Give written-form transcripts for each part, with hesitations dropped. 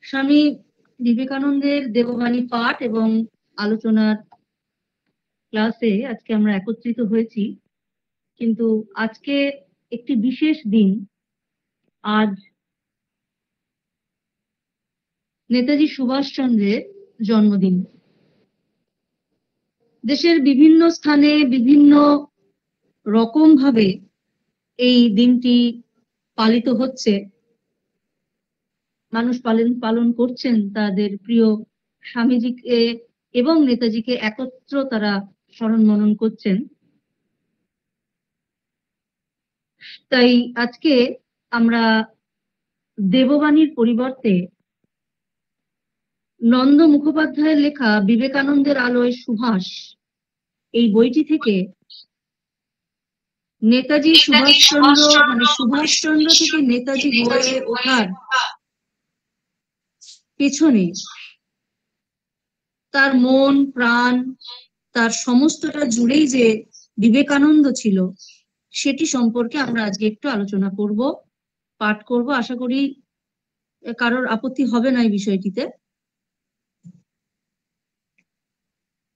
স্বামী বিবেকানন্দের দেববাণী পাঠ এবং আলোচনার ক্লাসে আজকে আমরা একত্রিত হয়েছি, কিন্তু আজকে একটি বিশেষ দিন। আজ নেতাজি সুভাষচন্দ্রের জন্মদিন। দেশের বিভিন্ন স্থানে বিভিন্ন রকম ভাবে এই দিনটি পালিত হচ্ছে। মানুষ পালন করছেন তাদের প্রিয় স্বামীজিকে এবং নেতাজিকে একত্র তারা স্মরণ মনন করছেন। তাই আজকে আমরা দেববাণীর পরিবর্তে নন্দ মুখোপাধ্যায়ের লেখা বিবেকানন্দের আলোয় সুভাষ এই বইটি থেকে নেতাজি সুভাষচন্দ্র থেকে নেতাজি হয়ে ওঠার পেছনে তার মন প্রাণ, তার সমস্তটা জুড়েই যে বিবেকানন্দ ছিল সেটি সম্পর্কে আমরা আজকে একটু আলোচনা করব, পাঠ করব। আশা করি কারোর আপত্তি হবে না এই বিষয়টিতে।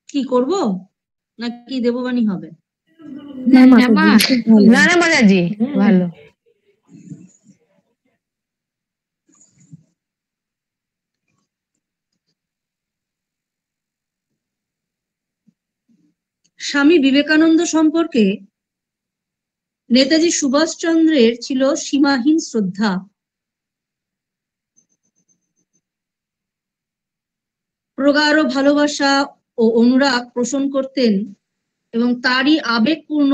কি করব নাকি দেববাণী হবে? না মাতাজি ভালো। স্বামী বিবেকানন্দ সম্পর্কে নেতাজি সুভাষচন্দ্রের ছিল সীমাহীন শ্রদ্ধা। প্রগাঢ় ভালোবাসা ও অনুরাগ পোষণ করতেন এবং তারই আবেগপূর্ণ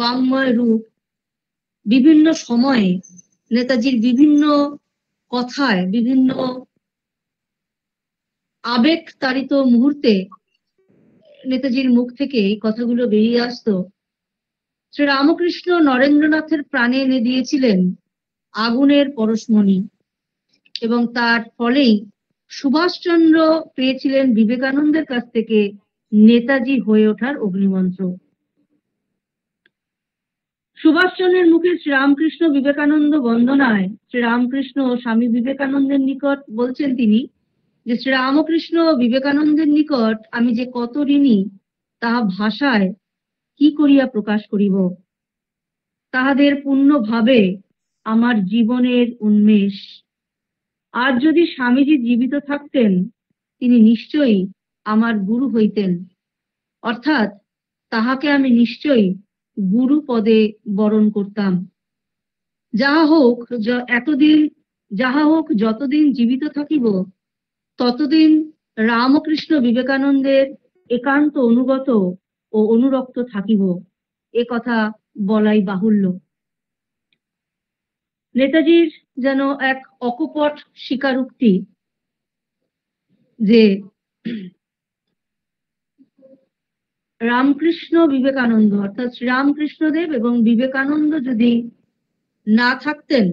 বাংময় রূপ বিভিন্ন সময়ে নেতাজির বিভিন্ন কথায়, বিভিন্ন আবেগ তাড়িত মুহূর্তে নেতাজির মুখ থেকে এই কথাগুলো বেরিয়ে আসতো। শ্রী রামকৃষ্ণ নরেন্দ্রনাথের প্রাণে এনে দিয়েছিলেন আগুনের পরশমণি এবং তার ফলেই সুভাষচন্দ্র পেয়েছিলেন বিবেকানন্দের কাছ থেকে নেতাজি হয়ে ওঠার অগ্নিমন্ত্র। সুভাষচন্দ্রের মুখে শ্রীরামকৃষ্ণ বিবেকানন্দ বন্দনায় শ্রীরামকৃষ্ণ ও স্বামী বিবেকানন্দের নিকট বলছেন তিনি যে শ্রীরামকৃষ্ণ বিবেকানন্দের নিকট আমি যে কত ঋণী তাহা ভাষায় কি করিয়া প্রকাশ করিব। তাহাদের পূর্ণ ভাবে আমার জীবনের উন্মেষ। আর যদি স্বামীজি জীবিত থাকতেন তিনি নিশ্চয়ই আমার গুরু হইতেন, অর্থাৎ তাহাকে আমি নিশ্চয়ই গুরু পদে বরণ করতাম। যাহা হোক যতদিন জীবিত থাকিব ততদিন রামকৃষ্ণ বিবেকানন্দের একান্ত অনুগত ও অনুরক্ত থাকিব, এ কথা বলাই বাহুল্য। নেতাজির যেন এক অকপট স্বীকারোক্তি যে রামকৃষ্ণ বিবেকানন্দ অর্থাৎ শ্রীরামকৃষ্ণদেব এবং বিবেকানন্দ যদি না থাকতেন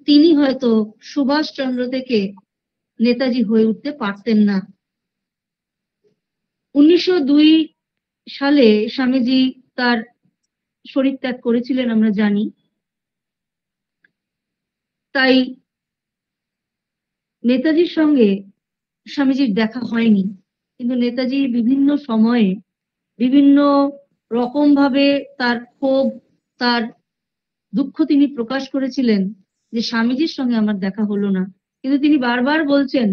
তিনি হয়তো সুভাষচন্দ্র থেকে নেতাজি হয়ে উঠতে পারতেন না। 1902 সালে স্বামীজি তার শরীর ত্যাগ করেছিলেন আমরা জানি। তাই নেতাজির সঙ্গে স্বামীজির দেখা হয়নি, কিন্তু নেতাজি বিভিন্ন সময়ে বিভিন্ন রকম ভাবে তার ক্ষোভ, তার দুঃখ তিনি প্রকাশ করেছিলেন যে স্বামীজির সঙ্গে আমার দেখা হলো না। কিন্তু তিনি বারবার বলছেন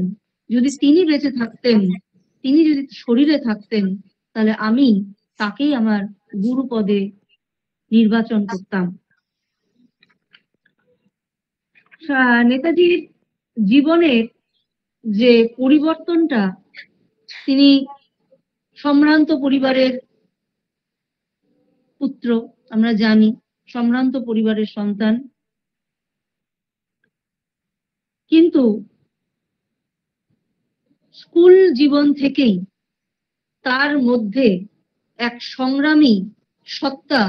যদি তিনি বেঁচে থাকতেন, তিনি যদি শরীরে থাকতেন তাহলে আমি তাকেই আমার গুরু পদে নির্বাচন করতাম। নেতাজির জীবনের যে পরিবর্তনটা, তিনি সম্ভ্রান্ত পরিবারের পুত্র, আমরা জানি সম্ভ্রান্ত পরিবারের সন্তান, কিন্তু স্কুল জীবন থেকেই তার মধ্যে এক সংগ্রামী সত্তা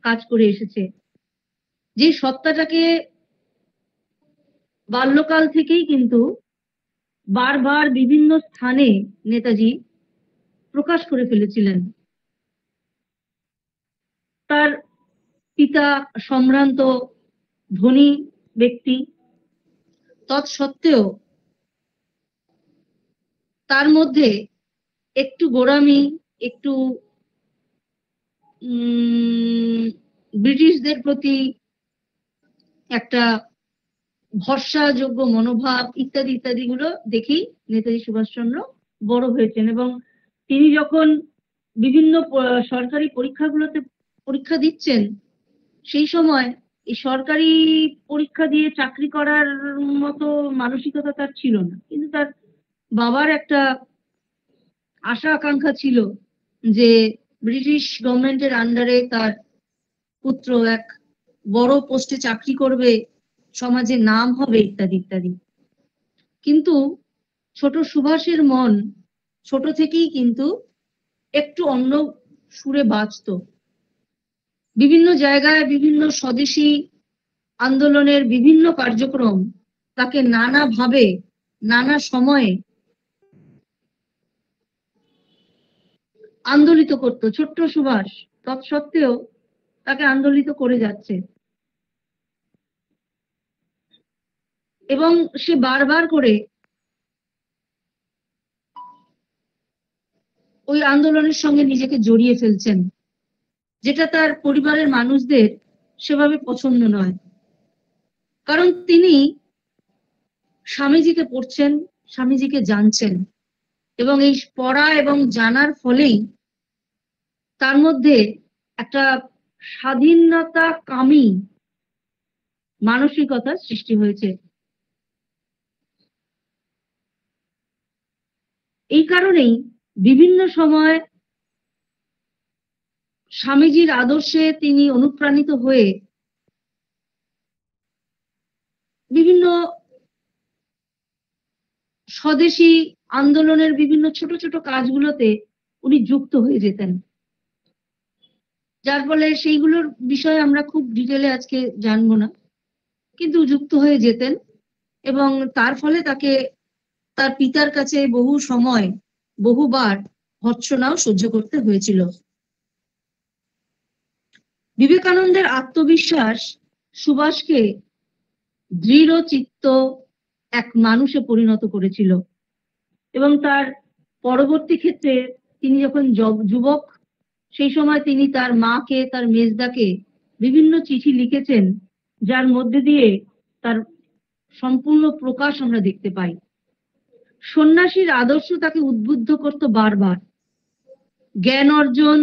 কাজ করে এসেছে, যে সত্তাটাকে বাল্যকাল থেকেই কিন্তু বারবার বিভিন্ন স্থানে নেতাজি প্রকাশ করে ফেলেছিলেন। তার পিতা সম্ভ্রান্ত ধনী ব্যক্তি, তৎসত্ত্বেও তার মধ্যে একটু গোঁড়ামি, একটু ব্রিটিশদের প্রতি একটা ভরসাযোগ্য মনোভাব ইত্যাদি ইত্যাদি গুলো দেখেই নেতাজি সুভাষচন্দ্র বড় হয়েছেন। এবং তিনি যখন বিভিন্ন সরকারি পরীক্ষাগুলোতে পরীক্ষা দিচ্ছেন, সেই সময় এই সরকারি পরীক্ষা দিয়ে চাকরি করার মতো মানসিকতা তার ছিল না, কিন্তু তার বাবার একটা আশা আকাঙ্ক্ষা ছিল যে ব্রিটিশ গভর্নমেন্টের আন্ডারে তার পুত্র এক বড় পোস্টে চাকরি করবে, সমাজে নাম হবে ইত্যাদি ইত্যাদি। কিন্তু ছোট সুভাষের মন ছোট থেকেই কিন্তু একটু অন্য সুরে বাজতো। বিভিন্ন জায়গায় বিভিন্ন স্বদেশী আন্দোলনের বিভিন্ন কার্যক্রম তাকে নানাভাবে নানা সময়ে আন্দোলিত করতো। ছোট্ট সুভাষ তৎসত্ত্বেও তাকে আন্দোলিত করে যাচ্ছে, এবং সে বারবার করে ওই আন্দোলনের সঙ্গে নিজেকে জড়িয়ে ফেলছেন, যেটা তার পরিবারের মানুষদের সেভাবে পছন্দ নয়। কারণ তিনি স্বামীজিকে পড়ছেন, স্বামীজিকে জানছেন, এবং এই পড়া এবং জানার ফলেই তার মধ্যে একটা স্বাধীনতা কামী মানসিকতার সৃষ্টি হয়েছে। এই কারণেই বিভিন্ন সময় স্বামীজির আদর্শে তিনি অনুপ্রাণিত হয়ে বিভিন্ন স্বদেশী আন্দোলনের বিভিন্ন ছোট ছোট কাজগুলোতে উনি যুক্ত হয়ে যেতেন, যার ফলে সেইগুলোর বিষয়ে আমরা খুব ডিটেলে আজকে জানবো না, কিন্তু যুক্ত হয়ে যেতেন। এবং তার ফলে তাকে তার পিতার কাছে বহু সময় বহুবার ভর্ৎসনাও সহ্য করতে হয়েছিল। বিবেকানন্দের আত্মবিশ্বাস সুভাষকে দৃঢ় চিত্ত এক মানুষে পরিণত করেছিল, এবং তার পরবর্তী ক্ষেত্রে তিনি যখন যুবক, সেই সময় তিনি তার মাকে, তার মেজদাকে বিভিন্ন চিঠি লিখেছেন, যার মধ্যে দিয়ে তার সম্পূর্ণ প্রকাশ আমরা দেখতে পাই। সন্ন্যাসীর আদর্শ তাকে উদ্বুদ্ধ করত বারবার। জ্ঞান অর্জন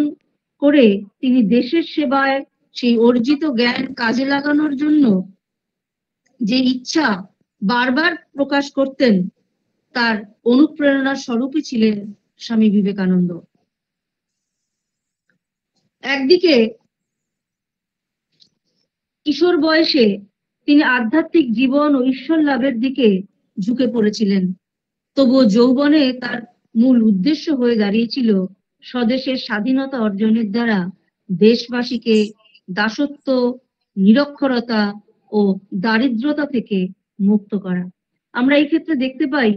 করে তিনি দেশের সেবায় সেই অর্জিত জ্ঞান কাজে লাগানোর জন্য যে ইচ্ছা বারবার প্রকাশ করতেন, তার অনুপ্রেরণার স্বরূপই ছিলেন স্বামী বিবেকানন্দ। একদিকে কিশোর বয়সে তিনি আধ্যাত্মিক জীবন ও ঈশ্বর লাভের দিকে ঝুঁকে পড়েছিলেন, তবুও যৌবনে তার মূল উদ্দেশ্য হয়ে দাঁড়িয়েছিল স্বদেশের স্বাধীনতা অর্জনের দ্বারা দেশবাসীকে দাসত্ব, নিরক্ষরতা ও দারিদ্রতা থেকে মুক্ত করা। আমরা এই ক্ষেত্রে দেখতে পাই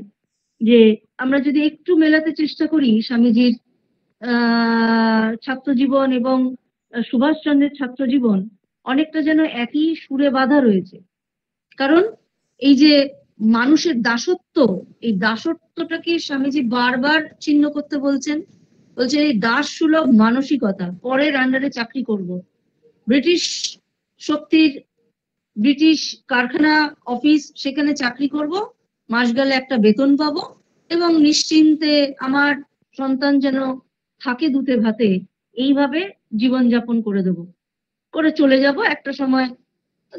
যে আমরা যদি একটু মেলাতে চেষ্টা করি স্বামীজির ছাত্র জীবন এবং সুভাষচন্দ্রের ছাত্র জীবন, অনেকটা যেন একই সুরে বাঁধা রয়েছে। কারণ এই যে মানুষের দাসত্ব, এই দাসত্বটাকে স্বামীজি বারবার চিহ্ন করতে বলছেন। বলছে এই দাস সুলভ মানসিকতা, পরের আন্ডারে চাকরি করব, ব্রিটিশ শক্তির ব্রিটিশ কারখানা অফিস, সেখানে চাকরি করব, মাস গেলে একটা বেতন পাবো, এবং নিশ্চিন্তে আমার সন্তান যেন থাকে দুধে ভাতে, এইভাবে জীবনযাপন করে দেব, করে চলে যাব, একটা সময়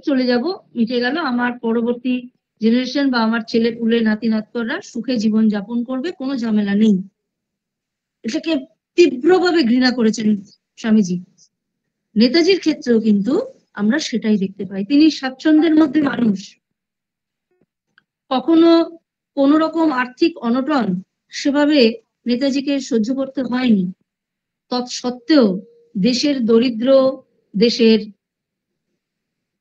চলে যাব, মিটে গেল, আমার পরবর্তী জেনারেশন বা আমার ছেলে পুলে নাতি নাতকরা সুখে জীবন যাপন করবে, কোনো ঝামেলা নেই। এটাকে তীব্রভাবে ঘৃণা করেছেন স্বামীজি। নেতাজির ক্ষেত্রেও কিন্তু আমরা সেটাই দেখতে পাই। তিনি স্বাচ্ছন্দ্যের মধ্যে মানুষ, কখনো কোন রকম আর্থিক অনটন সেভাবে নেতাজিকে সহ্য করতে হয়নি। তৎসত্ত্বেও দেশের দরিদ্র, দেশের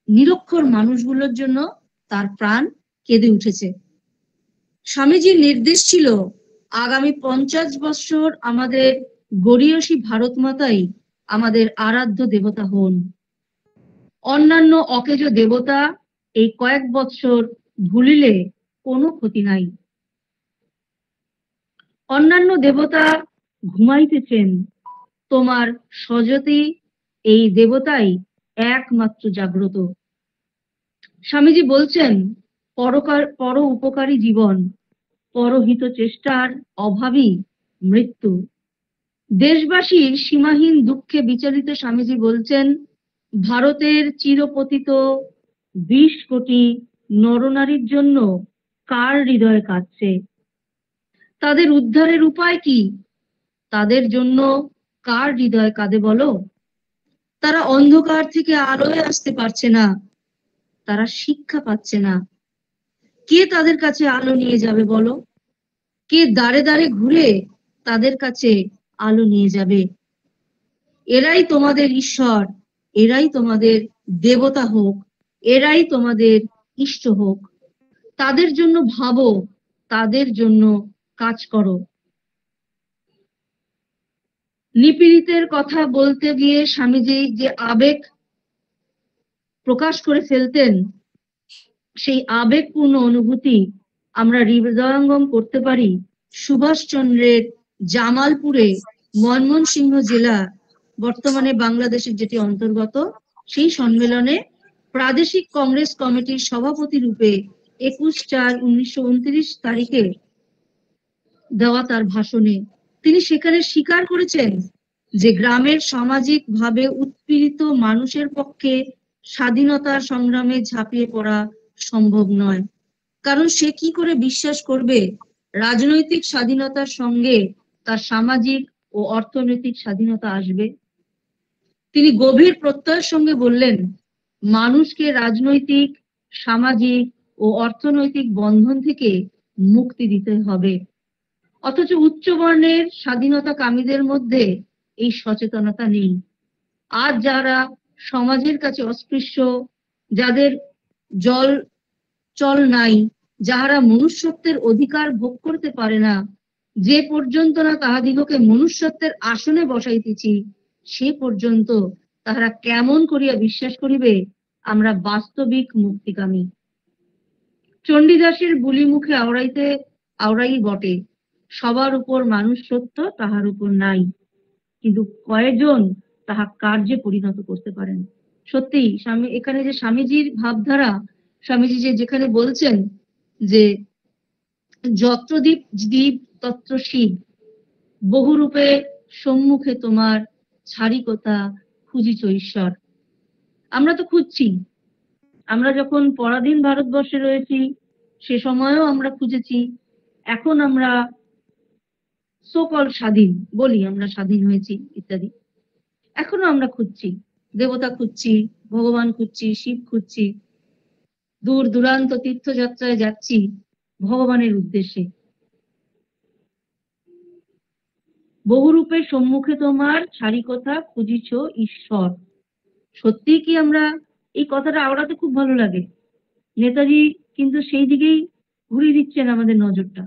নিরক্ষর মানুষগুলোর জন্য তার প্রাণ কেঁদে উঠেছে। স্বামীজির নির্দেশ ছিল আগামী 50 বছর আমাদের গরীয়সী ভারত মাতাই আমাদের আরাধ্য দেবতা হন। অন্যান্য অকেজো দেবতা এই কয়েক বছর ভুলিলে কোনো ক্ষতি নাই। অন্যান্য দেবতা ঘুমাইতেছেন, তোমার স্বজাতি এই দেবতাই একমাত্র জাগ্রত। স্বামীজি বলছেন, পর উপকারী জীবন, পরহিত চেষ্টার অভাবই মৃত্যু। দেশবাসীর সীমাহীন দুঃখে বিচলিত স্বামীজি বলছেন, ভারতের চিরপতিত 20 কোটি নরনারীর জন্য কার হৃদয় কাঁদছে? তাদের উদ্ধারের উপায় কি? তাদের জন্য কার হৃদয় কাঁদে বলো? তারা অন্ধকার থেকে আলোয় আসতে পারছে না, তারা শিক্ষা পাচ্ছে না। কে তাদের কাছে আলো নিয়ে যাবে বলো? কে দাঁড়ে দাঁড়ে ঘুরে তাদের কাছে আলো নিয়ে যাবে? এরাই তোমাদের ঈশ্বর, এরাই তোমাদের দেবতা হোক, এরাই তোমাদের ইষ্ট হোক। তাদের জন্য ভাবো, তাদের জন্য কাজ করো। নিপীড়িতের কথা বলতে গিয়ে স্বামীজি যে আবেগ প্রকাশ করে ফেলতেন, সেই আবেগপূর্ণ অনুভূতি আমরা হৃদয়ঙ্গম করতে পারি সুভাষচন্দ্রের জামালপুরে, ময়মনসিংহ জেলা, বর্তমানে বাংলাদেশের যেটি অন্তর্গত, সেই সম্মেলনে প্রাদেশিক কংগ্রেস কমিটির সভাপতি রূপে 21/4/1929 তারিখে দেওয়া তার ভাষণে তিনি সেখানে স্বীকার করেছেন যে গ্রামের সামাজিক ভাবে উৎপীড়িত মানুষের পক্ষে স্বাধীনতার সংগ্রামে ঝাঁপিয়ে পড়া সম্ভব নয়। কারণ সে কি করে বিশ্বাস করবে রাজনৈতিক স্বাধীনতার সঙ্গে তার সামাজিক ও অর্থনৈতিক স্বাধীনতা আসবে? তিনি গভীর প্রত্যয়ের সঙ্গে বললেন, মানুষকে রাজনৈতিক, সামাজিক ও অর্থনৈতিক বন্ধন থেকে মুক্তি দিতে হবে। অথচ উচ্চবর্ণের স্বাধীনতাকামীদের মধ্যে এই সচেতনতা নেই। আজ যারা সমাজের কাছে অস্পৃশ্য, যাদের জল চল নাই, যাহারা মনুষ্যত্বের অধিকার ভোগ করতে পারে না, যে পর্যন্ত না তাহাদিগকে মনুষ্যত্বের আসনে বসাইতেছি, সে পর্যন্ত তাহারা কেমন করিয়া বিশ্বাস করিবে আমরা বাস্তবিক মুক্তিকামী? চণ্ডীদাসের বুলি মুখে আওড়াই বটে, সবার উপর মানুষ সত্য, তাহার উপর নাই, কিন্তু কয়েকজন তাহা কার্যে পরিণত করতে পারেন। সত্যি স্বামী এখানে যে স্বামীজির ভাবধারা, স্বামীজি যেখানে বলছেন যে যত্র দীপ দীপ তত্র শিব, বহুরূপে সম্মুখে তোমার ছাড়ি কথা খুঁজিছ ঈশ্বর। আমরা তো খুঁজছি, আমরা যখন পরাধীন ভারতবর্ষে রয়েছি সে সময়ও আমরা খুঁজেছি, এখন আমরা সকল স্বাধীন বলি, আমরা স্বাধীন হয়েছি ইত্যাদি, এখনো আমরা খুঁজছি, দেবতা খুঁজছি, ভগবান খুঁজছি, শিব খুঁজছি, দূর দূরান্ত তীর্থযাত্রায় যাচ্ছি ভগবানের উদ্দেশ্যে। বহুরূপে সম্মুখে তোমার ছাড়ি কথা খুঁজিছ ঈশ্বর। সত্যি কি আমরা এই কথাটা আওড়াতে খুব ভালো লাগে, নেতাজি কিন্তু সেই দিকেই ঘুরিয়ে দিচ্ছেন আমাদের নজরটা,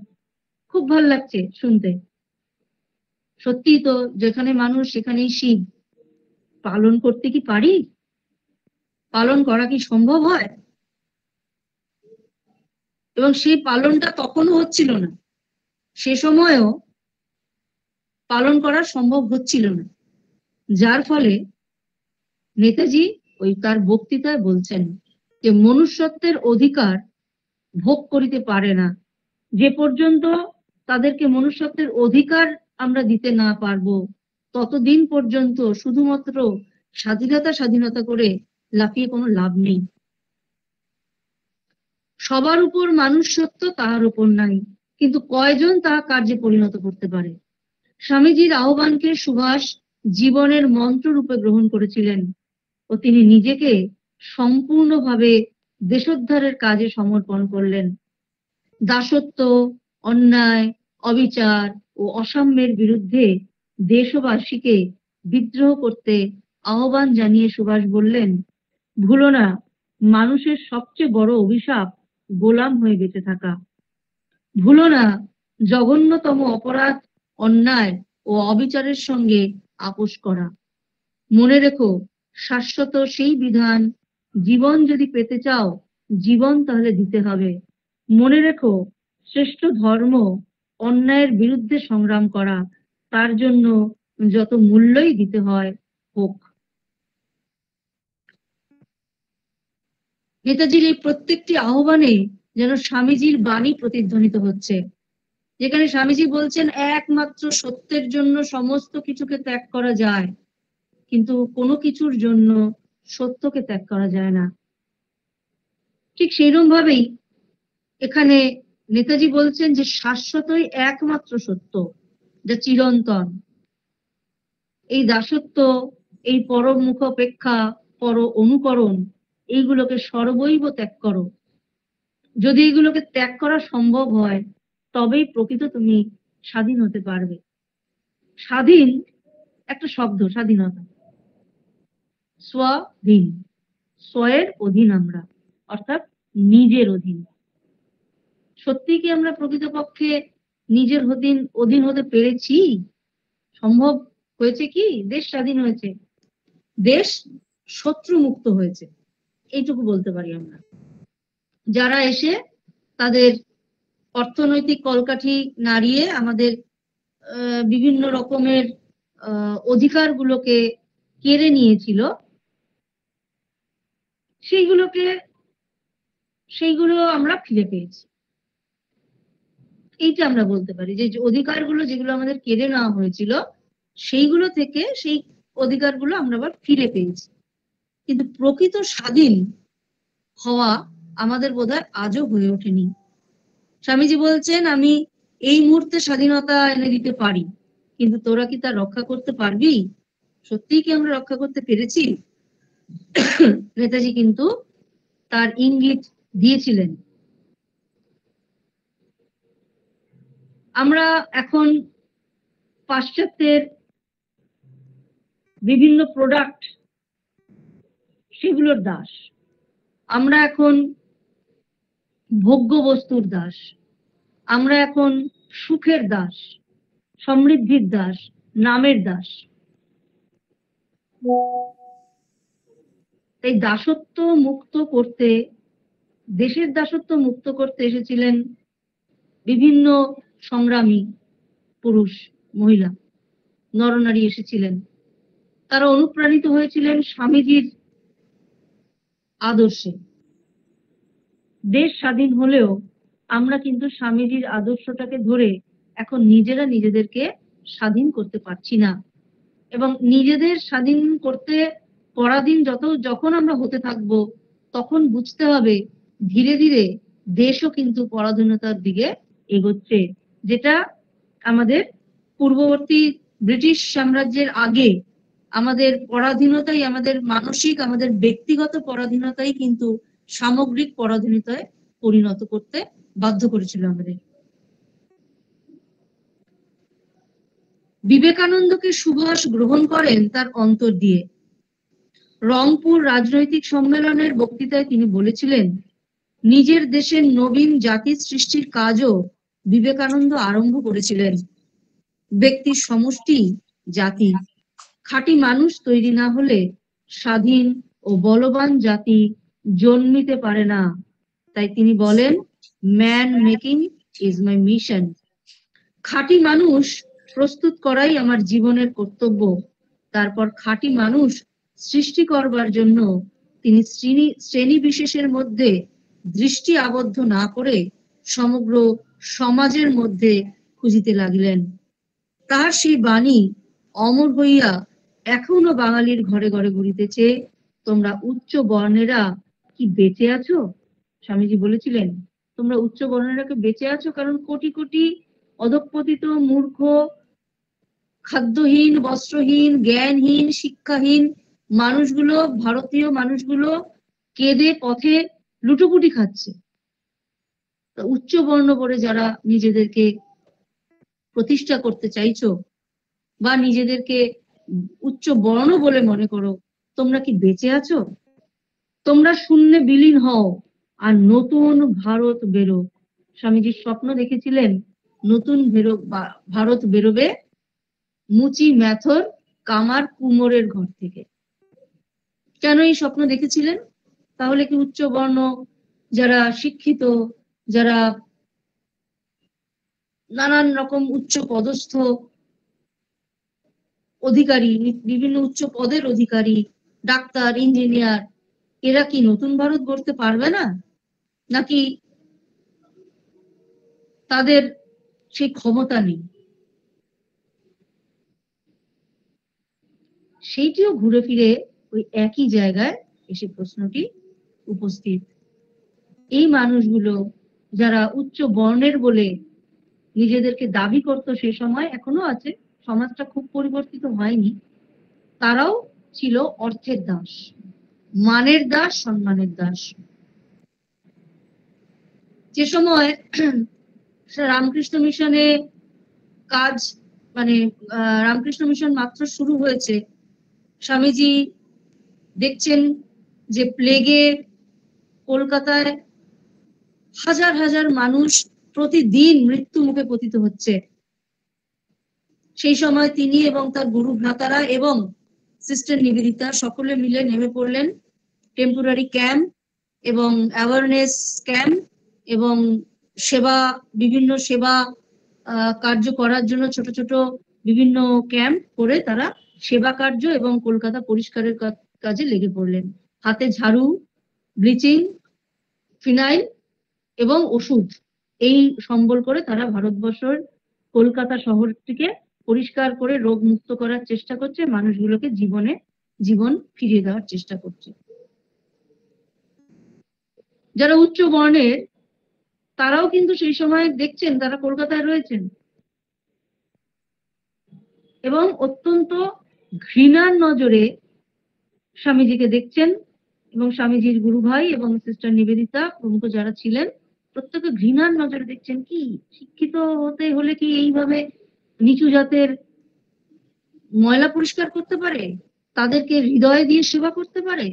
খুব ভালো লাগছে শুনতে। সত্যি তো, যেখানে মানুষ সেখানেই শিব। পালন করতে কি পারি? পালন করা কি সম্ভব হয়? এবং সেই পালনটা তখনও হচ্ছিল না, সে সময়ও পালন করা সম্ভব হচ্ছিল না, যার ফলে নেতাজি ওই তার বক্তৃতায় বলছেন যে মনুষ্যত্বের অধিকার ভোগ করিতে পারে না, যে পর্যন্ত তাদেরকে মনুষ্যত্বের অধিকার আমরা দিতে না পারবো, ততদিন পর্যন্ত শুধুমাত্র স্বাধীনতা স্বাধীনতা করে লাফিয়ে কোনো লাভ নেই। সবার উপর মানুষ সত্য, তাহার উপর নাই, কিন্তু কয়জন তাহা কার্যে পরিণত করতে পারে? স্বামীজির আহ্বানকে সুভাষ জীবনের মন্ত্র রূপে গ্রহণ করেছিলেন ও তিনি নিজেকে সম্পূর্ণভাবে দেশোদ্ধারের কাজে সমর্পণ করলেন। দাসত্ব, অন্যায়, অবিচার ও অসাম্যের বিরুদ্ধে দেশবাসীকে বিদ্রোহ করতে আহ্বান জানিয়ে সুভাষ বললেন, ভুলো না, মানুষের সবচেয়ে বড় অভিশাপ গোলাম হয়ে বেঁচে থাকা। ভুলো না, জঘন্যতম অপরাধ অন্যায় ও অবিচারের সঙ্গে আপোষ করা। মনে রেখো, শাশ্বত সেই বিধান, জীবন যদি পেতে চাও জীবন তাহলে দিতে হবে। মনে রেখো, শ্রেষ্ঠ ধর্ম অন্যায়ের বিরুদ্ধে সংগ্রাম করা, তার জন্য যত মূল্যই দিতে হয় হোক। নেতাজির এই প্রত্যেকটি আহ্বানে যেন স্বামীজির বাণী প্রতিধ্বনিত হচ্ছে, যেখানে স্বামীজি বলছেন একমাত্র সত্যের জন্য সমস্ত কিছুকে ত্যাগ করা যায়, কিন্তু কোনো কিছুর জন্য সত্যকে ত্যাগ করা যায় না। ঠিক সেইরকম ভাবেই এখানে নেতাজি বলছেন যে শাশ্বতই একমাত্র সত্য, যা চিরন্তন। এই দাসত্ব, এই পরমুখাপেক্ষা, পর অনুকরণ, এইগুলোকে সর্বৈব ত্যাগ করো। যদি এগুলোকে ত্যাগ করা সম্ভব হয়, তবেই প্রকৃত তুমি স্বাধীন হতে পারবে। স্বাধীন একটা শব্দ, স্বাধীনতা, স্বাধীন, স্বয়ের অধীন আমরা, অর্থাৎ নিজের অধীন। সত্যি কি আমরা প্রকৃতপক্ষে নিজের অধীন হতে পেরেছি? সম্ভব হয়েছে কি? দেশ স্বাধীন হয়েছে, দেশ শত্রু মুক্ত হয়েছে, এইটুকু বলতে পারি আমরা। যারা এসে তাদের অর্থনৈতিক কলকাঠি নাড়িয়ে আমাদের বিভিন্ন রকমের অধিকারগুলোকে কেড়ে নিয়েছিল, সেইগুলো আমরা ফিরে পেয়েছি। এইটা আমরা বলতে পারি যে অধিকারগুলো যেগুলো আমাদের কেড়ে নেওয়া হয়েছিল, সেইগুলো থেকে সেই অধিকারগুলো আমরা আবার ফিরে পেয়েছি। কিন্তু প্রকৃত স্বাধীন হওয়া আমাদের বোধহয় আজও হয়ে ওঠেনি। স্বামীজি বলছেন, আমি এই মুহূর্তে স্বাধীনতা এনে দিতে পারি, কিন্তু তোরা কি তা রক্ষা করতে পারবি? সত্যিই কি আমরা রক্ষা করতে পেরেছি? নেতাজি কিন্তু তার ইঙ্গিত দিয়েছিলেন। আমরা এখন পাশ্চাত্যের বিভিন্ন প্রোডাক্ট, সেগুলোর দাস। আমরা এখন ভোগ্য বস্তুর দাস, আমরা এখন সুখের দাস, সমৃদ্ধির দাস, নামের দাস। এই দাসত্ব মুক্ত করতে, দেশের দাসত্ব মুক্ত করতে এসেছিলেন বিভিন্ন সংগ্রামী পুরুষ, মহিলা, নরনারী এসেছিলেন। তারা অনুপ্রাণিত হয়েছিলেন স্বামীজির আদর্শে। দেশ স্বাধীন হলেও আমরা কিন্তু স্বামীজির আদর্শটাকে ধরে এখন নিজেরা নিজেদেরকে স্বাধীন করতে পারছি না, এবং নিজেদের স্বাধীন করতে পরাধীন যখন আমরা হতে থাকব, তখন বুঝতে হবে ধীরে ধীরে দেশও কিন্তু পরাধীনতার দিকে এগোচ্ছে, যেটা আমাদের পূর্ববর্তী ব্রিটিশ সাম্রাজ্যের আগে আমাদের পরাধীনতাই, আমাদের মানসিক, আমাদের ব্যক্তিগত পরাধীনতাই কিন্তু সামগ্রিক পরাধীনতায় পরিণত করতে বাধ্য করেছিল আমাদের। বিবেকানন্দকে সুভাষ গ্রহণ করেন তার অন্তর দিয়ে। রংপুর রাজনৈতিক সম্মেলনের বক্তৃতায় তিনি বলেছিলেন, নিজের দেশের নবীন জাতি সৃষ্টির কাজও বিবেকানন্দ আরম্ভ করেছিলেন। ব্যক্তির সমষ্টি জাতি, খাঁটি মানুষ তৈরি না হলে স্বাধীন ও বলবান জাতি জন্মিতে পারে না। তাই তিনি বলেন, man making is my mission. খাঁটি মানুষ প্রস্তুত করাই আমার জীবনের কর্তব্য। তারপর খাঁটি মানুষ সৃষ্টি করবার জন্য তিনি শ্রেণী বিশেষের মধ্যে দৃষ্টি আবদ্ধ না করে সমগ্র সমাজের মধ্যে খুঁজিতে লাগিলেন। তার সেই বাণী অমর হইয়া এখনো বাঙালির ঘরে ঘরে ঘুরিতেছে। তোমরা উচ্চ বর্ণেরা কি বেঁচে আছো? স্বামীজি বলেছিলেন, তোমরা উচ্চ বর্ণেরা কি বেঁচে আছো? কারণ কোটি কোটি অধঃপতিত, মূর্খ, খাদ্যহীন, বস্ত্রহীন, জ্ঞানহীন, শিক্ষাহীন মানুষগুলো, ভারতীয় মানুষগুলো কেঁদে পথে লুটোপুটি খাচ্ছে। উচ্চ বর্ণ বলে যারা নিজেদেরকে প্রতিষ্ঠা করতে চাইছো বা নিজেদেরকে উচ্চ বর্ণ বলে মনে করো, তোমরা কি বেঁচে আছো? তোমরা শূন্যে বিলীন হও আর নতুন ভারত বেরো। স্বামীজির স্বপ্ন দেখেছিলেন নতুন ভারত বেরোবে মুচি ম্যাথর কামার কুমোরের ঘর থেকে। কেন এই স্বপ্ন দেখেছিলেন? তাহলে কি উচ্চ বর্ণ, যারা শিক্ষিত, যারা নানান রকম উচ্চ পদস্থ অধিকারী, বিভিন্ন উচ্চ পদের অধিকারী, ডাক্তার, ইঞ্জিনিয়ার, এরা কি নতুন ভারত গড়তে পারবে না? নাকি তাদের সেই ক্ষমতা নেই? সেইটিও ঘুরে ফিরে ওই একই জায়গায় এসে প্রশ্নটি উপস্থিত। এই মানুষগুলো যারা উচ্চ বর্ণের বলে নিজেদেরকে দাবি করতো সে সময়, এখনো আছে, সমাজটা খুব পরিবর্তিত হয়নি, তারাও ছিল অর্থের দাস, মানের দাস, সম্মানের দাস। যে সময় রামকৃষ্ণ মিশনে কাজ, মানে রামকৃষ্ণ মিশন মাত্র শুরু হয়েছে, স্বামীজি দেখছেন যে প্লেগে কলকাতায় হাজার হাজার মানুষ প্রতিদিন মৃত্যু মুখে পতিত হচ্ছে। সেই সময় তিনি এবং তার গুরু ভ্রাতারা এবং সিস্টার নিবেদিতা সকলে মিলে নেমে পড়লেন টেম্পোরারি ক্যাম্প এবং অ্যাওয়ারনেস ক্যাম্প এবং সেবা, বিভিন্ন সেবা কার্য করার জন্য ছোট ছোট বিভিন্ন ক্যাম্প করে তারা সেবা কার্য এবং কলকাতা পরিষ্কারের কাজে লেগে পড়লেন। হাতে ঝাড়ু, ব্লিচিং, ফিনাইল এবং ওষুধ এই সম্বল করে তারা ভারতবর্ষের কলকাতা শহরটিকে পরিষ্কার করে রোগ মুক্ত করার চেষ্টা করছে, মানুষগুলোকে জীবন ফিরিয়ে দেওয়ার চেষ্টা করছে। যারা উচ্চ বর্ণের তারাও কিন্তু সেই সময় দেখছেন, তারা কলকাতায় রয়েছেন এবং অত্যন্ত ঘৃণার নজরে স্বামীজিকে দেখছেন, এবং স্বামীজির গুরু ভাই এবং সিস্টার নিবেদিতা প্রমুখ যারা ছিলেন প্রত্যেকে ঘৃণার নজরে দেখছেন। কি শিক্ষিত হতে হলে কি এইভাবে নিচু জাতের ময়লা পরিষ্কার করতে পারে, তাদেরকে হৃদয় দিয়ে সেবা করতে পারে?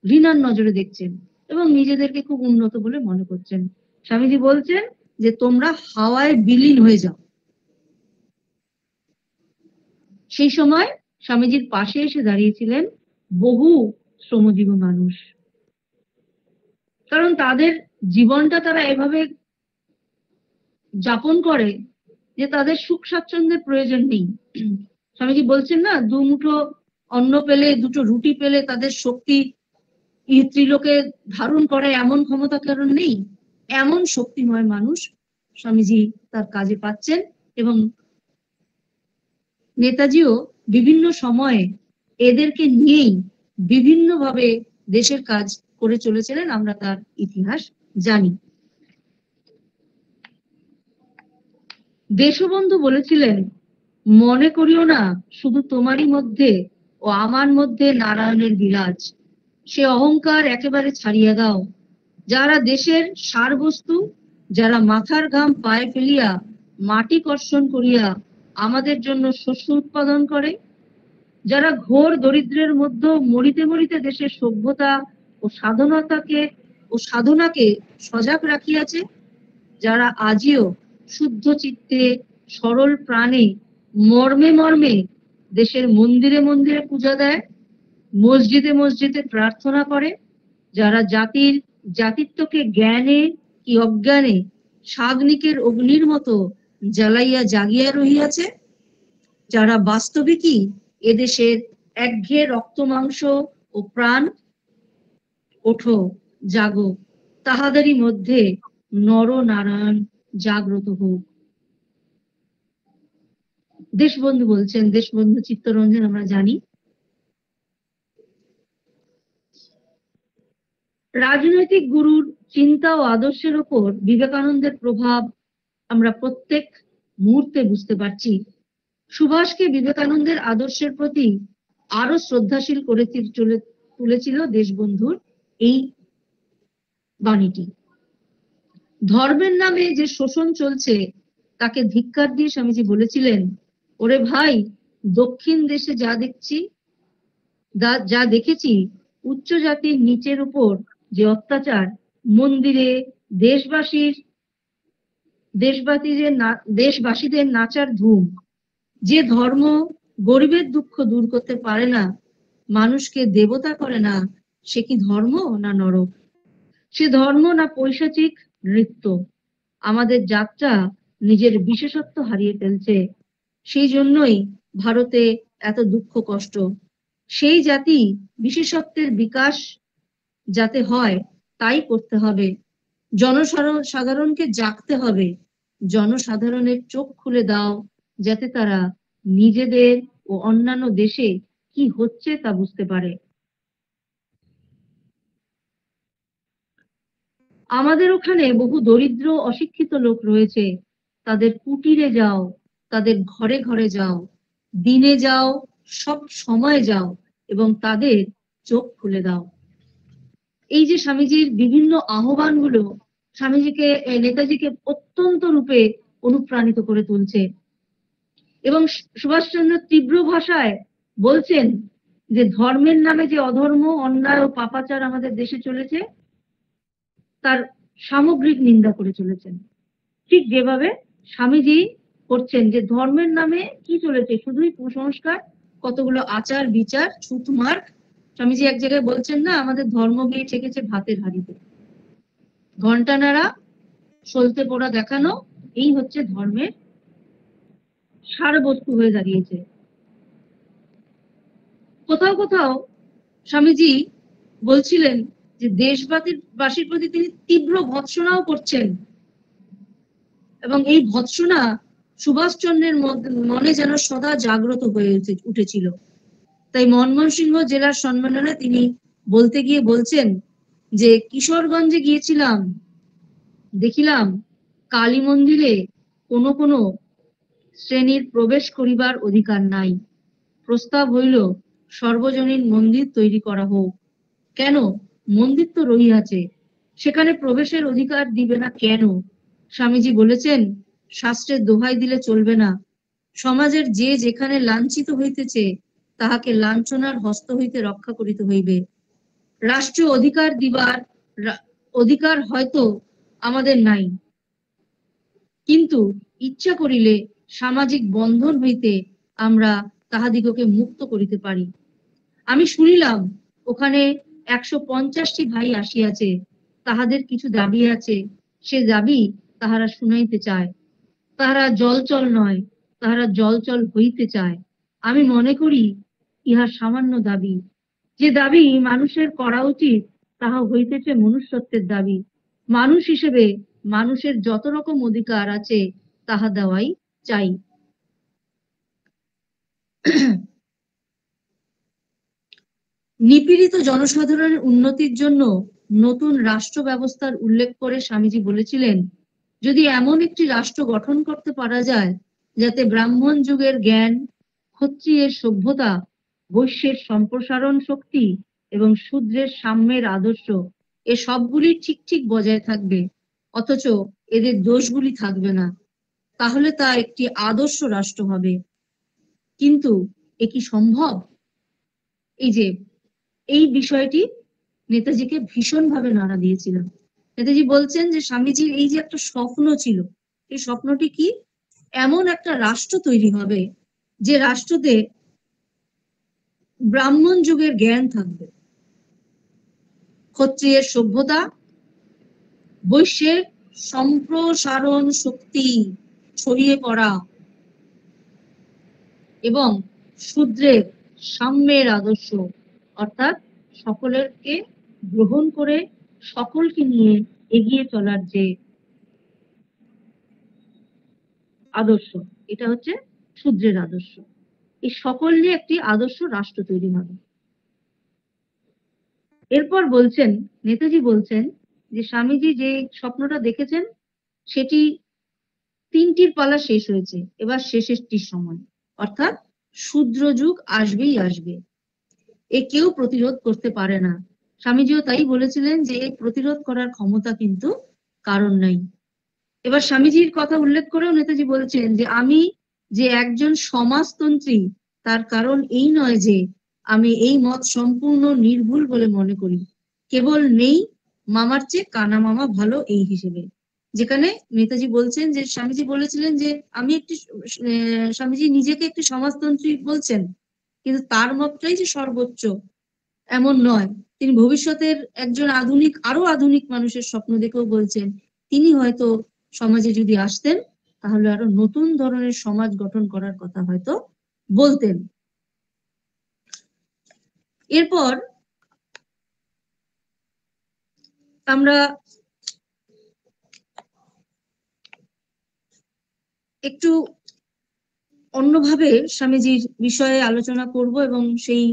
ঘৃণার নজরে দেখছেন এবং নিজেদেরকে খুব উন্নত বলে মনে করছেন। স্বামীজি বলছেন যে তোমরা হাওয়ায় বিলীন হয়ে যাও। সেই সময় স্বামীজির পাশে এসে দাঁড়িয়েছিলেন বহু শ্রমজীবী মানুষ, কারণ তাদের জীবনটা তারা এভাবে যাপন করে যে তাদের সুখ স্বাচ্ছন্দ্যের প্রয়োজন নেই। স্বামীজি বলছেন না, দুমুঠো অন্ন পেলে, দুটো রুটি পেলে তাদের শক্তি ত্রিলোকে ধারণ করে এমন ক্ষমতা কারণ নেই। এমন শক্তিময় মানুষ স্বামীজি তার কাজে পাচ্ছেন এবং নেতাজিও বিভিন্ন সময়ে এদেরকে নিয়েই বিভিন্নভাবে দেশের কাজ করে চলেছিলেন, আমরা তার ইতিহাস জানি। দেশবন্ধু বলেছিলেন, মনে করিও না শুধু তোমারই মধ্যে ও আমার মধ্যে নারায়ণের বিরাজ, সে অহংকার একেবারে ছাড়িয়া দাও। যারা দেশের সার বস্তু, যারা মাথার ঘাম পায়ে ফেলিয়া মাটি কর্ষণ করিয়া আমাদের জন্য শস্য উৎপাদন করে, যারা ঘোর দরিদ্রের মধ্যে মরিতে মরিতে দেশের সভ্যতা ও সাধনাকে সজাগ রাখিয়াছে, যারা আজিও শুদ্ধ চিত্তে সরল প্রাণে মর্মে মর্মে দেশের মন্দিরে মন্দিরে পূজা দেয়, মসজিদে মসজিদে প্রার্থনা করে, যারা জাতিত্বকে জ্ঞানে কি অজ্ঞানে সাগ্নিকের অগ্নির মতো জ্বালাইয়া জাগিয়া রহিয়াছে, যারা বাস্তবিকই এদেশের একঘেয়ে রক্ত মাংস ও প্রাণ, ওঠো জাগো, তাহাদেরই মধ্যে নরনারায়ণ জাগ্রত হোক। দেশবন্ধু বলছেন, দেশবন্ধু চিত্তরঞ্জন আমরা জানি। রাজনৈতিক গুরুর চিন্তা ও আদর্শের উপর বিবেকানন্দের প্রভাব আমরা প্রত্যেক মুহূর্তে বুঝতে পারছি। সুভাষকে বিবেকানন্দের আদর্শের প্রতি আরো শ্রদ্ধাশীল করে তুলেছিল দেশবন্ধুর এই বাণীটি। ধর্মের নামে যে শোষণ চলছে তাকে ধিক্কার দিয়ে স্বামীজি বলেছিলেন, ওরে ভাই, দক্ষিণ দেশে যা দেখেছি, উচ্চ জাতির নিচের উপর যে অত্যাচার, মন্দিরে দেশবাসীদের নাচার ধুম, যে ধর্ম গরিবের দুঃখ দূর করতে পারে না, মানুষকে দেবতা করে না, সে কি ধর্ম না নরক? সে ধর্ম না পৈশাচিক নৃত্য? আমাদের যাত্রা নিজের বিশেষত্ব হারিয়ে ফেলছে। সেই জন্যই ভারতে এত দুঃখ কষ্ট। সেই জাতি বিশেষত্বের বিকাশ যাতে হয় তাই করতে হবে। জনসাধারণকে জাগতে হবে, জনসাধারণের চোখ খুলে দাও, যাতে তারা নিজেদের ও অন্যান্য দেশে কি হচ্ছে তা বুঝতে পারে। আমাদের ওখানে বহু দরিদ্র অশিক্ষিত লোক রয়েছে, তাদের কুটিরে যাও, তাদের ঘরে ঘরে যাও, দিনে যাও, সব সময় যাও এবং তাদের চোখ খুলে দাও। এই যে স্বামীজির বিভিন্ন আহ্বানগুলো স্বামীজিকে নেতাজিকে অত্যন্ত রূপে অনুপ্রাণিত করে তুলছে। এবং সুভাষচন্দ্র তীব্র ভাষায় বলছেন যে ধর্মের নামে যে অধর্ম, অন্যায় ও পাপাচার আমাদের দেশে চলেছে তার সামগ্রিক নিন্দা করে চলেছেন। ঠিক যেভাবে স্বামীজি করছেন, যে ধর্মের নামে কি চলেছে, শুধুই কুসংস্কার, কতগুলো আচার বিচার, ছুতমার্ক। স্বামীজি এক জায়গায় বলছেন না, আমাদের ধর্ম গিয়ে ঠেকেছে ভাতের হাঁড়িতে, ঘন্টা নাড়া, সলতে পোড়া দেখানো, এই হচ্ছে ধর্মের সারবস্তু হয়ে দাঁড়িয়েছে। কোথাও কোথাও স্বামীজি বলছিলেন যে দেশবাসীর প্রতি তিনি তীব্র ভৎসনাও করছেন, এবং এই ভৎসনা সুভাষচন্দ্রের মনে যেন সদা জাগ্রত হয়ে উঠেছিল। তাই মনমোহন সিংহ জেলার সম্মেলনে তিনি বলতে গিয়ে বলছেন যে কিশোরগঞ্জে গিয়েছিলাম, দেখিলাম কালী মন্দিরে কোনো কোনো শ্রেণীর প্রবেশ করিবার অধিকার নাই। প্রস্তাব হইল সর্বজনীন মন্দির তৈরি করা হোক। কেন? মন্দির তো রহিয়াছে, সেখানে প্রবেশের অধিকার দিবে না কেন? স্বামীজি বলেছেন, শাস্ত্রের দোহাই দিলে চলবে না। সমাজের যে যেখানে লাঞ্ছিত হইতেছে তাহাকে লাঞ্ছনার হস্ত হইতে রক্ষা করিতে হইবে। রাষ্ট্রীয় অধিকার দিবার অধিকার হয়তো আমাদের নাই, কিন্তু ইচ্ছা করিলে সামাজিক বন্ধন হইতে আমরা তাহাদিগকে মুক্ত করিতে পারি। আমি শুনিলাম ওখানে 150টি ভাই আসিয়াছে, তাহাদের কিছু দাবি আছে, সে দাবি তাহারা শুনাইতে চায়। তাহারা জলচল নয়, তাহারা জলচল হইতে চায়। আমি মনে করি ইহা সামান্য দাবি। যে দাবি মানুষের করা উচিত তাহা হইতেছে মনুষ্যত্বের দাবি। মানুষ হিসেবে মানুষের যত রকম অধিকার আছে তাহা দেওয়াই চাই। নিপীড়িত জনসাধারণের উন্নতির জন্য নতুন রাষ্ট্র ব্যবস্থার উল্লেখ করে স্বামীজি বলেছিলেন, যদি এমন একটি রাষ্ট্র গঠন করতে পারা যায় যাতে ব্রাহ্মণ যুগের জ্ঞান, ক্ষত্রিয়ের সভ্যতা, বৈশ্যের সম্প্রসারণ শক্তি এবং শূদ্রের সাম্যের আদর্শ এ সবগুলি ঠিক ঠিক বজায় থাকবে, অথচ এদের দোষগুলি থাকবে না, তাহলে তা একটি আদর্শ রাষ্ট্র হবে। কিন্তু এ কি সম্ভব? এই বিষয়টি নেতাজিকে ভীষণভাবে নাড়া দিয়েছিল। নেতাজি বলছেন যে স্বামীজির এই যে একটা স্বপ্ন ছিল, এই স্বপ্নটি কি? এমন একটা রাষ্ট্র তৈরি হবে যে রাষ্ট্রতে ব্রাহ্মণ যুগের জ্ঞান থাকবে, ক্ষত্রিয়ের সভ্যতা, বৈশ্যের সম্প্রসারণ শক্তি ছড়িয়ে পড়া এবং শূদ্রের সাম্যের আদর্শ, অর্থাৎ সকলকে গ্রহণ করে সকলকে নিয়ে এগিয়ে চলার যে আদর্শ, এটা হচ্ছে শূদ্রের আদর্শ। এই সকল নিয়ে একটি আদর্শ রাষ্ট্র তৈরি হবে। এরপর বলছেন, নেতাজি বলছেন যে স্বামীজি যে স্বপ্নটা দেখেছেন সেটি 3টির পালা শেষ হয়েছে, এবার শেষেরটির সময়, অর্থাৎ শূদ্র যুগ আসবেই আসবে, এ কেউ প্রতিরোধ করতে পারে না। স্বামীজিও তাই বলেছিলেন যে প্রতিরোধ করার ক্ষমতা কিন্তু কারণ নাই। এবার স্বামীজির কথা উল্লেখ করেও নেতাজি বলছেন যে আমি যে একজন সমাজতন্ত্রী তার কারণ এই নয় যে আমি এই মত সম্পূর্ণ নির্ভুল বলে মনে করি, কেবল নেই মামার চেয়ে কানা মামা ভালো এই হিসেবে। যেখানে নেতাজি বলছেন যে স্বামীজি বলেছিলেন যে আমি একটি, স্বামীজি নিজেকে একটি সমাজতন্ত্রী বলছেন, কিন্তু তার মতটাই যে সর্বোচ্চ এমন নয়। তিনি ভবিষ্যতের একজন আধুনিক, আরো আধুনিক মানুষের স্বপ্ন দেখেও বলছেন তিনি হয়তো সমাজে যদি আসতেন তাহলে আরো নতুন ধরনের সমাজ গঠন করার কথা হয়তো বলতেন। এরপর আমরা একটু অন্যভাবে স্বামীজির বিষয়ে আলোচনা করব এবং সেই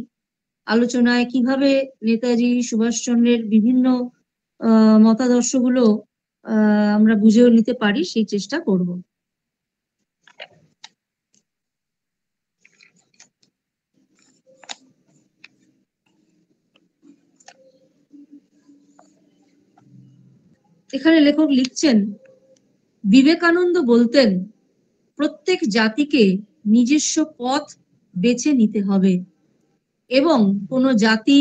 আলোচনায় কিভাবে নেতাজি সুভাষচন্দ্রের বিভিন্ন মতাদর্শগুলো আমরা বুঝেও নিতে পারি সেই চেষ্টা করব। এখানে লেখক লিখছেন, বিবেকানন্দ বলতেন, প্রত্যেক জাতিকে নিজস্ব পথ বেছে নিতে হবে এবং কোনো জাতি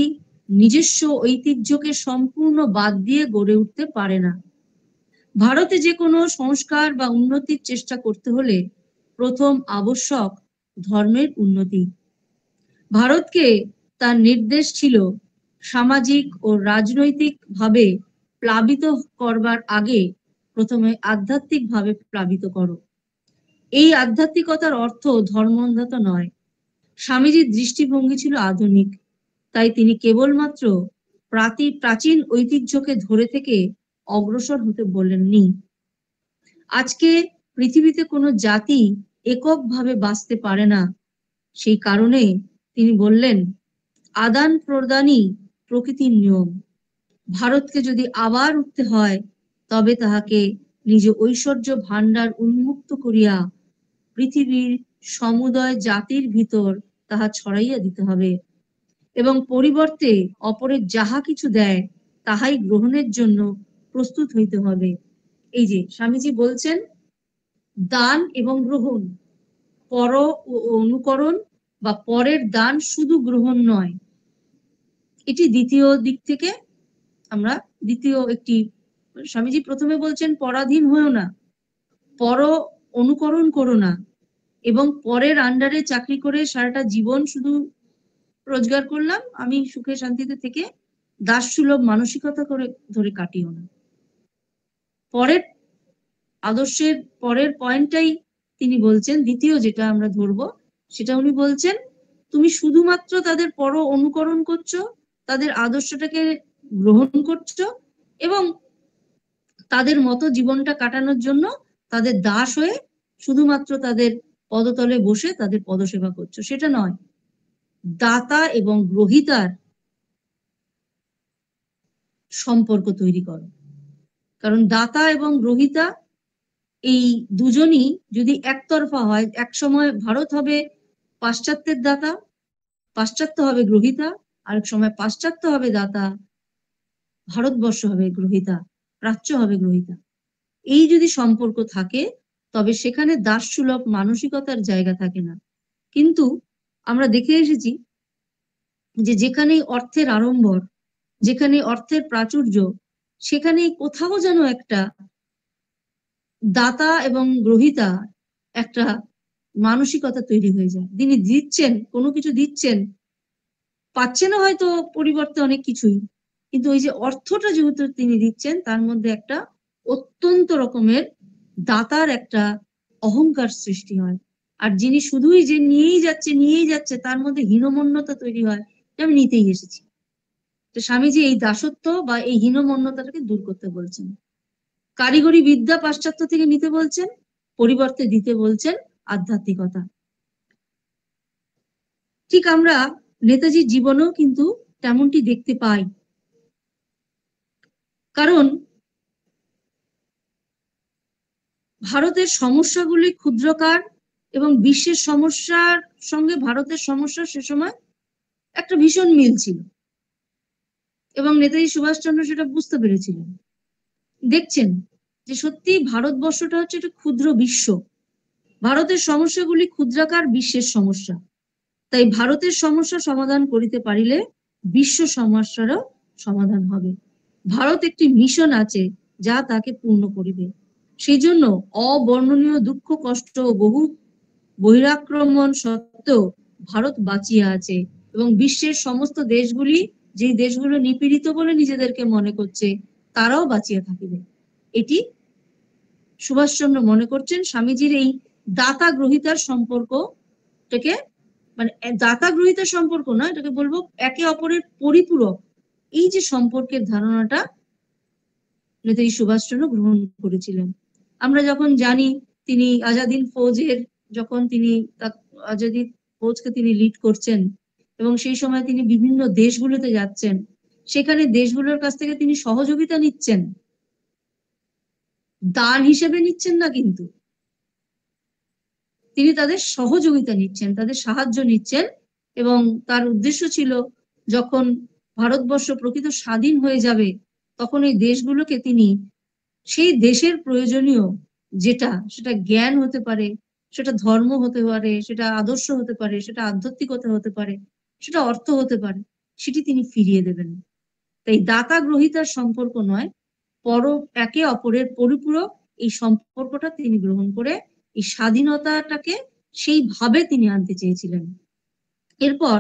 নিজস্ব ঐতিহ্যকে সম্পূর্ণ বাদ দিয়ে গড়ে উঠতে পারে না। ভারতে যে কোনো সংস্কার বা উন্নতির চেষ্টা করতে হলে প্রথম আবশ্যক ধর্মের উন্নতি। ভারতকে তার নির্দেশ ছিল সামাজিক ও রাজনৈতিক ভাবে প্লাবিত করবার আগে প্রথমে আধ্যাত্মিক ভাবে প্লাবিত করো। এই আধ্যাত্মিকতার অর্থ ধর্মান্ধত নয়। স্বামীজির দৃষ্টিভঙ্গি ছিল আধুনিক, তাই তিনি কেবলমাত্র প্রাচীন ঐতিহ্যকে ধরে থেকে অগ্রসর হতে বলেননি। আজকে পৃথিবীতে কোনো জাতি এককভাবে বাঁচতে পারে না। সেই কারণে তিনি বললেন, আদান প্রদানই প্রকৃতির নিয়ম। ভারতকে যদি আবার উঠতে হয় তবে তাহাকে নিজ ঐশ্বর্য ভাণ্ডার উন্মুক্ত করিয়া পৃথিবীর সমুদয় জাতির ভিতর তাহা ছড়াইয়া দিতে হবে এবং পরিবর্তে অপরের যাহা কিছু দেয় তাহাই গ্রহণের জন্য প্রস্তুত হইতে হবে। এই যে স্বামীজি বলছেন, দান এবং গ্রহণ, পর ও অনুকরণ বা পরের দান শুধু গ্রহণ নয়। এটি দ্বিতীয় দিক থেকে আমরা দ্বিতীয় একটি, স্বামীজি প্রথমে বলছেন পরাধীন হয়েও না, পর অনুকরণ করো না এবং পরের আন্ডারে চাকরি করে সারাটা জীবন শুধু রোজগার করলাম, আমি সুখে শান্তিতে থেকে দাসসুলভ মানসিকতা করে ধরে কাটিও না। পরের আদর্শের পরের পয়েন্টটাই তিনি বলছেন, দ্বিতীয় যেটা আমরা ধরবো সেটা উনি বলছেন, তুমি শুধুমাত্র তাদের পর অনুকরণ করছো, তাদের আদর্শটাকে গ্রহণ করছো এবং তাদের মতো জীবনটা কাটানোর জন্য তাদের দাস হয়ে শুধুমাত্র তাদের পদতলে বসে তাদের পদসেবা করছো, সেটা নয়। দাতা এবং গ্রহীতার সম্পর্ক তৈরি করো। কারণ দাতা এবং গ্রহীতা এই দুজনই যদি একতরফা হয়, এক সময় ভারত হবে পাশ্চাত্যের দাতা, পাশ্চাত্য হবে গ্রহীতা, আরেক সময় পাশ্চাত্য হবে দাতা, ভারতবর্ষ হবে গ্রহীতা, প্রাচ্য হবে গ্রহীতা। এই যদি সম্পর্ক থাকে তবে সেখানে দাসসুলভ মানসিকতার জায়গা থাকে না। কিন্তু আমরা দেখে এসেছি যে যেখানেই অর্থের আড়ম্বর, যেখানে অর্থের প্রাচুর্য, সেখানেই কোথাও যেন একটা দাতা এবং গ্রহীতা একটা মানসিকতা তৈরি হয়ে যায়। তিনি দিচ্ছেন, কোনো কিছু দিচ্ছেন, পাচ্ছেন হয়তো পরিবর্তে অনেক কিছুই, কিন্তু ওই যে অর্থটা যেহেতু তিনি দিচ্ছেন তার মধ্যে একটা অত্যন্ত রকমের দাতার একটা অহংকার সৃষ্টি হয়। আর যিনি শুধুই যে নিয়েই যাচ্ছে তার মধ্যে হীনমন্যতা তৈরি হয়, যে আমি নিতেই এসেছি। তো স্বামীজি এই দাসত্ব বা এই হীনমন্যতাটাকে দূর করতে বলছেন। কারিগরি বিদ্যা পাশ্চাত্য থেকে নিতে বলছেন, পরিবর্তে দিতে বলছেন আধ্যাত্মিকতা। ঠিক আমরা নেতাজির জীবনেও কিন্তু তেমনটি দেখতে পাই। কারণ ভারতের সমস্যাগুলি ক্ষুদ্রকার এবং বিশ্বের সমস্যার সঙ্গে ভারতের সমস্যা সে সময় একটা ভীষণ মিল ছিল এবং নেতাজি সুভাষচন্দ্র সেটা বুঝতে পেরেছিলেন। দেখছেন যে সত্যি ভারতবর্ষটা হচ্ছে একটা ক্ষুদ্র বিশ্ব, ভারতের সমস্যাগুলি ক্ষুদ্রাকার বিশ্বের সমস্যা, তাই ভারতের সমস্যা সমাধান করিতে পারিলে বিশ্ব সমস্যারও সমাধান হবে। ভারত একটি মিশন আছে যা তাকে পূর্ণ করিবে। সেই জন্য অবর্ণনীয় দুঃখ কষ্ট ও বহু বহিরাক্রমণ সত্ত্বেও ভারত বাঁচিয়া আছে এবং বিশ্বের সমস্ত দেশগুলি, যে দেশগুলো নিপীড়িত বলে নিজেদেরকে মনে করছে, তারাও বাঁচিয়া থাকিবে। এটি সুভাষচন্দ্র মনে করছেন স্বামীজির এই দাতা গ্রহিতার সম্পর্কটাকে, মানে দাতা গ্রহিতার সম্পর্ক নয়, এটাকে বলবো একে অপরের পরিপূরক, এই যে সম্পর্কের ধারণাটা নেতাজি সুভাষচন্দ্র গ্রহণ করেছিলেন। আমরা যখন জানি তিনি আজাদিন ফৌজের, যখন তিনি আজাদিন ফৌজকে তিনি লিড করছেন এবং সেই সময় তিনি বিভিন্ন দেশগুলোতে যাচ্ছেন, সেখানে দেশগুলোর কাছ থেকে তিনি সহযোগিতা নিচ্ছেন, দান হিসেবে নিচ্ছেন না, কিন্তু তিনি তাদের সহযোগিতা নিচ্ছেন, তাদের সাহায্য নিচ্ছেন। এবং তার উদ্দেশ্য ছিল যখন ভারতবর্ষ প্রকৃত স্বাধীন হয়ে যাবে তখন এই দেশগুলোকে তিনি সেই দেশের প্রয়োজনীয় যেটা, সেটা জ্ঞান হতে পারে, সেটা ধর্ম হতে পারে, সেটা আদর্শ হতে পারে, সেটা আধ্যাত্মিকতা হতে পারে, সেটা অর্থ হতে পারে, সেটি তিনি ফিরিয়ে দেবেন। তাই দাতা গ্রহিতার সম্পর্ক নয়, একে অপরের পরিপূরক এই সম্পর্কটা তিনি গ্রহণ করে এই স্বাধীনতাটাকে সেইভাবে তিনি আনতে চেয়েছিলেন। এরপর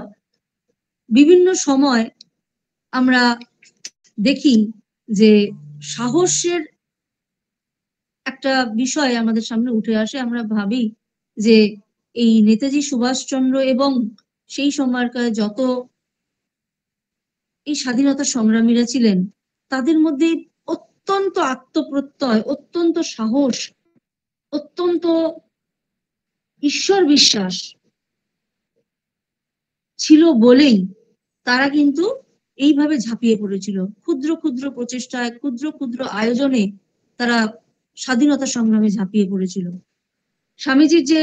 বিভিন্ন সময় আমরা দেখি যে সাহসের একটা বিষয় আমাদের সামনে উঠে আসে। আমরা ভাবি যে এই নেতাজি সুভাষচন্দ্র এবং সেই সময়কার যত এই স্বাধীনতা সংগ্রামীরা ছিলেন, তাদের মধ্যে অত্যন্ত আত্মপ্রত্যয়, অত্যন্ত সাহস, অত্যন্ত ঈশ্বর বিশ্বাস ছিল বলেই তারা কিন্তু এইভাবে ঝাঁপিয়ে পড়েছিল। ক্ষুদ্র ক্ষুদ্র প্রচেষ্টায়, ক্ষুদ্র ক্ষুদ্র আয়োজনে তারা স্বাধীনতা সংগ্রামে ঝাঁপিয়ে পড়েছিল। স্বামীজির যে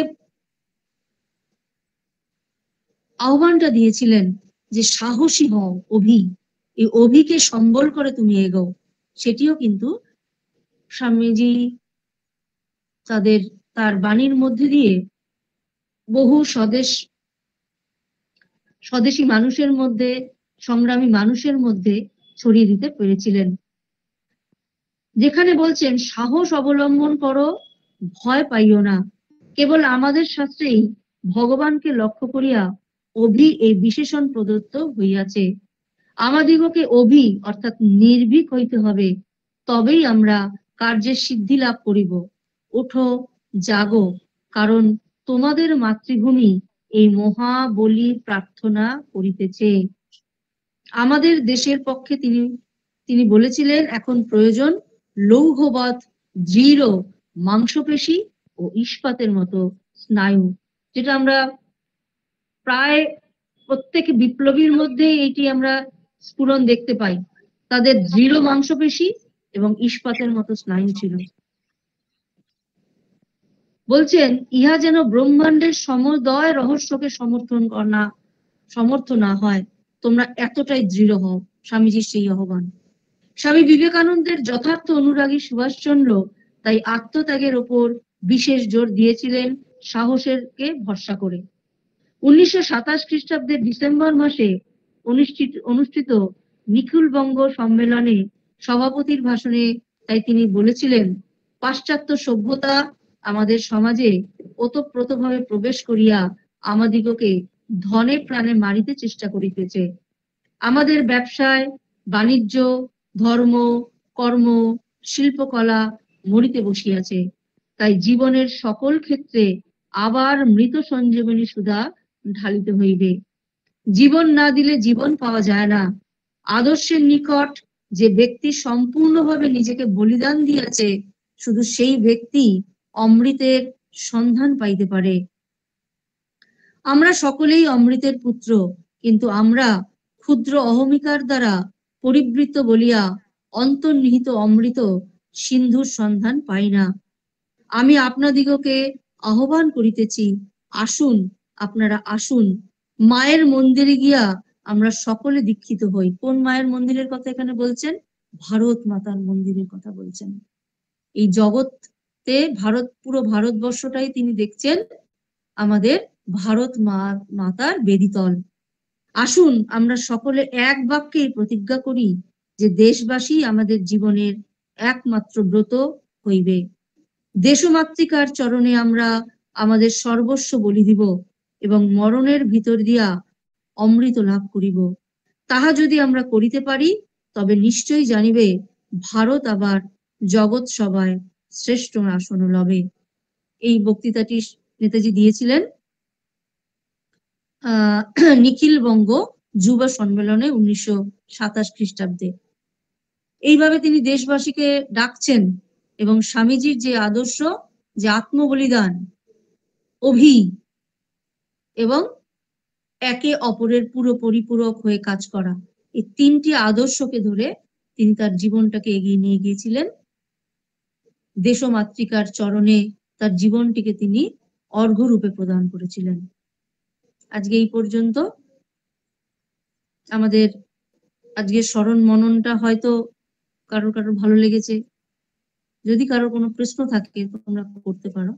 আহ্বানটা দিয়েছিলেন যে সাহসী হও অভি, এই অভিকে সম্বল করে তুমি এগোও, সেটিও কিন্তু স্বামীজি তার বাণীর মধ্যে দিয়ে বহু স্বদেশী মানুষের মধ্যে, সংগ্রামী মানুষের মধ্যে ছড়িয়ে দিতে পেরেছিলেন। যেখানে বলছেন সাহস অবলম্বন করো, ভয় পাইও না, কেবল আমাদের শাস্ত্রেই ভগবানকে লক্ষ্য করিয়া অভি এই বিশেষণ প্রদত্ত হইয়াছে। আমাদিগকে অভি অর্থাৎ নির্ভীক হইতে হবে, তবেই আমরা কার্যের সিদ্ধি লাভ করিব। ওঠো, জাগো, কারণ তোমাদের মাতৃভূমি এই মহাবলী প্রার্থনা করিতেছে। আমাদের দেশের পক্ষে তিনি বলেছিলেন এখন প্রয়োজন লৌহবৎ দৃঢ় মাংসপেশি ও ইস্পাতের মতো স্নায়ু, যেটা আমরা প্রায় প্রত্যেক বিপ্লবীর মধ্যে এটি আমরা স্ফুরণ দেখতে পাই। তাদের দৃঢ় মাংসপেশি এবং ইস্পাতের মতো স্নায়ু ছিল। বলছেন ইহা যেন ব্রহ্মাণ্ডের সমুদয় রহস্যকে সমর্থ না হয়, তোমরা এতটাই দৃঢ় হও। স্বামীজির সেই আহ্বান। স্বামী বিবেকানন্দের যথার্থ অনুরাগী সুভাষচন্দ্র তাই আত্মত্যাগের ওপর বিশেষ জোর দিয়েছিলেন, সাহসেরকে ভরসা করে। 1927 খ্রিস্টাব্দের ডিসেম্বর মাসে অনুষ্ঠিত নিখিল বঙ্গ সম্মেলনে সভাপতির ভাষণে তাই তিনি বলেছিলেন, পাশ্চাত্য সভ্যতা আমাদের সমাজে ওতপ্রোতভাবে প্রবেশ করিয়া আমাদিগকে ধনে প্রাণে মারিতে চেষ্টা করিতেছে। আমাদের ব্যবসায়, বাণিজ্য, ধর্ম, কর্ম, শিল্পকলা মরিতে বসিয়াছে। তাই জীবনের সকল ক্ষেত্রে আবার মৃত সঞ্জীবনী সুধা ঢালিতে হইবে। জীবন না দিলে জীবন পাওয়া যায় না। আদর্শের নিকট যে ব্যক্তি সম্পূর্ণভাবে নিজেকে বলিদান দিয়েছে, শুধু সেই ব্যক্তি অমৃতের সন্ধান পাইতে পারে। আমরা সকলেই অমৃতের পুত্র, কিন্তু আমরা ক্ষুদ্র অহমিকার দ্বারা পরিবৃত্ত বলিয়া অন্তর্নিহিত অমৃত সিন্ধুর সন্ধান পাই না। আমি আপনাদিগকে আহ্বান করিতেছি, আসুন, আপনারা আসুন, মায়ের মন্দিরে গিয়া আমরা সকলে দীক্ষিত হই। কোন মায়ের মন্দিরের কথা এখানে বলছেন? ভারত মাতার মন্দিরের কথা বলছেন। এই জগতে পুরো ভারতবর্ষটাই তিনি দেখছেন আমাদের ভারত মাতার বেদিতল। আসুন আমরা সকলে এক বাক্যে প্রতিজ্ঞা করি যে দেশবাসী আমাদের জীবনের একমাত্র ব্রত হইবে। দেশমাতৃকার চরণে আমরা আমাদের সর্বস্ব বলি দিব এবং মরণের ভিতর দিয়া অমৃত লাভ করিব। তাহা যদি আমরা করিতে পারি তবে নিশ্চয়ই জানিবে ভারত আবার জগৎ সভায় শ্রেষ্ঠ আসন লবে। এই বক্তৃতাটি নেতাজি দিয়েছিলেন নিখিল বঙ্গ যুব সম্মেলনে 1927 খ্রিস্টাব্দে। এইভাবে তিনি দেশবাসীকে ডাকছেন এবং স্বামীজির যে আদর্শ, যে আত্মবলিদান, অভি এবং একে অপরের পুরো পরিপূরক হয়ে কাজ করা, এই তিনটি আদর্শকে ধরে তিনি তার জীবনটাকে এগিয়ে নিয়ে গিয়েছিলেন। দেশমাতৃকার চরণে তার জীবনটিকে তিনি অর্ঘ্যরূপে প্রদান করেছিলেন। আজকে এই পর্যন্ত। আমাদের আজকের স্মরণ মননটা হয়তো কারোর ভালো লেগেছে। যদি কারোর কোনো প্রশ্ন থাকে তোমরা করতে পারো।